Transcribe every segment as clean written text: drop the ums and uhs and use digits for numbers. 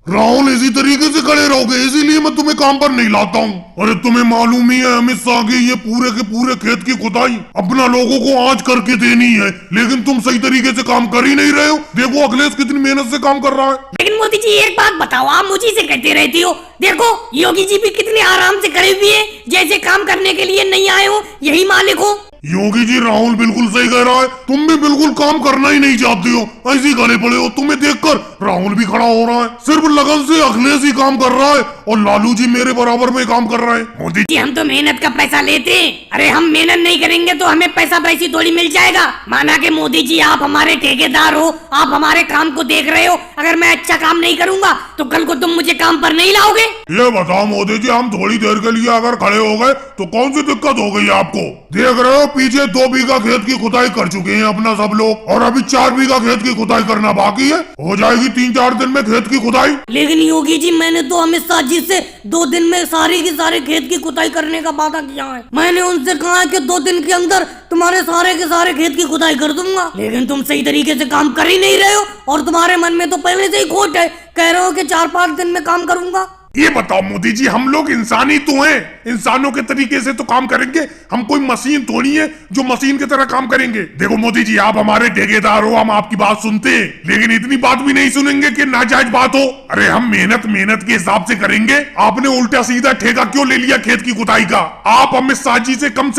राहुल इसी तरीके से खड़े रहोगे, इसीलिए मैं तुम्हें काम पर नहीं लाता हूँ। अरे तुम्हें मालूम ही है अमित शाह की ये पूरे के पूरे खेत की खुदाई अपना लोगों को आज करके देनी है, लेकिन तुम सही तरीके से काम कर ही नहीं रहे हो। देखो अखिलेश कितनी मेहनत से काम कर रहा है। लेकिन मोदी जी एक बात बताओ, आप मुझी से कहते रहती हो। देखो योगी जी भी कितने आराम से खड़े हुए हैं, जैसे काम करने के लिए नहीं आए हो, यही मालिक हो। योगी जी राहुल बिल्कुल सही कह रहा है, तुम भी बिल्कुल काम करना ही नहीं चाहते हो, ऐसे ही खड़े पड़े हो। तुम्हें देखकर राहुल भी खड़ा हो रहा है, सिर्फ लगन से अखिलेश ही काम कर रहा है और लालू जी मेरे बराबर में काम कर रहा है। मोदी जी हम तो मेहनत का पैसा लेते हैं, अरे हम मेहनत नहीं करेंगे तो हमें पैसा वैसी थोड़ी मिल जाएगा। माना कि मोदी जी आप हमारे ठेकेदार हो, आप हमारे काम को देख रहे हो, अगर मैं अच्छा काम नहीं करूंगा तो कल को तुम मुझे काम पर नहीं लाओगे। ये बताओ मोदी जी, हम थोड़ी देर के लिए अगर खड़े हो गए तो कौन सी दिक्कत हो गई आपको? देख रहे हो पीछे 2 बीघा खेत की खुदाई कर चुके हैं अपना सब लोग, और अभी 4 बीघा खेत की खुदाई करना बाकी है। हो जाएगी 3-4 दिन में खेत की खुदाई। लेकिन योगी जी मैंने तो अमित शाह जी से 2 दिन में सारे के सारे खेत की खुदाई करने का वादा किया है। मैंने उनसे कहा है कि 2 दिन के अंदर तुम्हारे सारे के सारे खेत की खुदाई कर दूंगा, लेकिन तुम सही तरीके से काम कर ही नहीं रहे हो और तुम्हारे मन में तो पहले से ही खोट है, कह रहे हो कि 4-5 दिन में काम करूंगा। ये बताओ मोदी जी, हम लोग इंसानी तो हैं, इंसानों के तरीके से तो काम करेंगे, हम कोई मशीन थोड़ी है जो मशीन की तरह काम करेंगे। देखो मोदी जी आप हमारे ठेकेदार हो, हम आपकी बात सुनते हैं, लेकिन इतनी बात भी नहीं सुनेंगे कि नाजायज बात हो। अरे हम मेहनत के हिसाब से करेंगे। आपने उल्टा सीधा ठेका क्यों ले लिया खेत की खुदाई का? आप अमित शाह जी से कम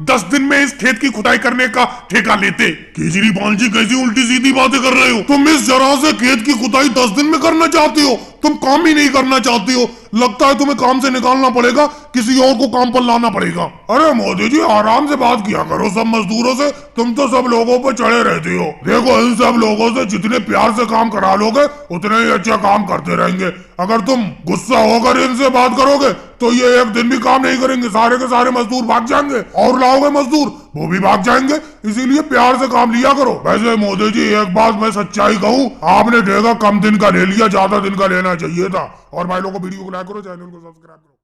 10 दिन में इस खेत की खुदाई करने का ठेका लेते। केजरीवाल जी कैसी उल्टी सीधी बातें कर रहे हो? तुम इस जरा से खेत की खुदाई 10 दिन में करना चाहते हो, तुम काम ही नहीं करना चाहते हो। लगता है तुम्हें काम से निकालना पड़ेगा, किसी और को काम पर लाना पड़ेगा। अरे मोदी जी आराम से बात किया करो सब मजदूरों से, तुम तो सब लोगों पर चढ़े रहते हो। देखो इन सब लोगों से जितने प्यार से काम करा लोगे उतने ही अच्छा काम करते रहेंगे। अगर तुम गुस्सा होकर इनसे बात करोगे तो ये 1 दिन भी काम नहीं करेंगे, सारे के सारे मजदूर भाग जाएंगे, और लाओगे मजदूर वो भी भाग जाएंगे। इसीलिए प्यार से काम लिया करो। वैसे मोदी जी एक बात मैं सच्चाई कहूँ, आपने ठेका कम दिन का ले लिया, ज्यादा दिन का लेना चाहिए था। और भाई लोगों को वीडियो को लाइक करो, चैनल को सब्सक्राइब करो।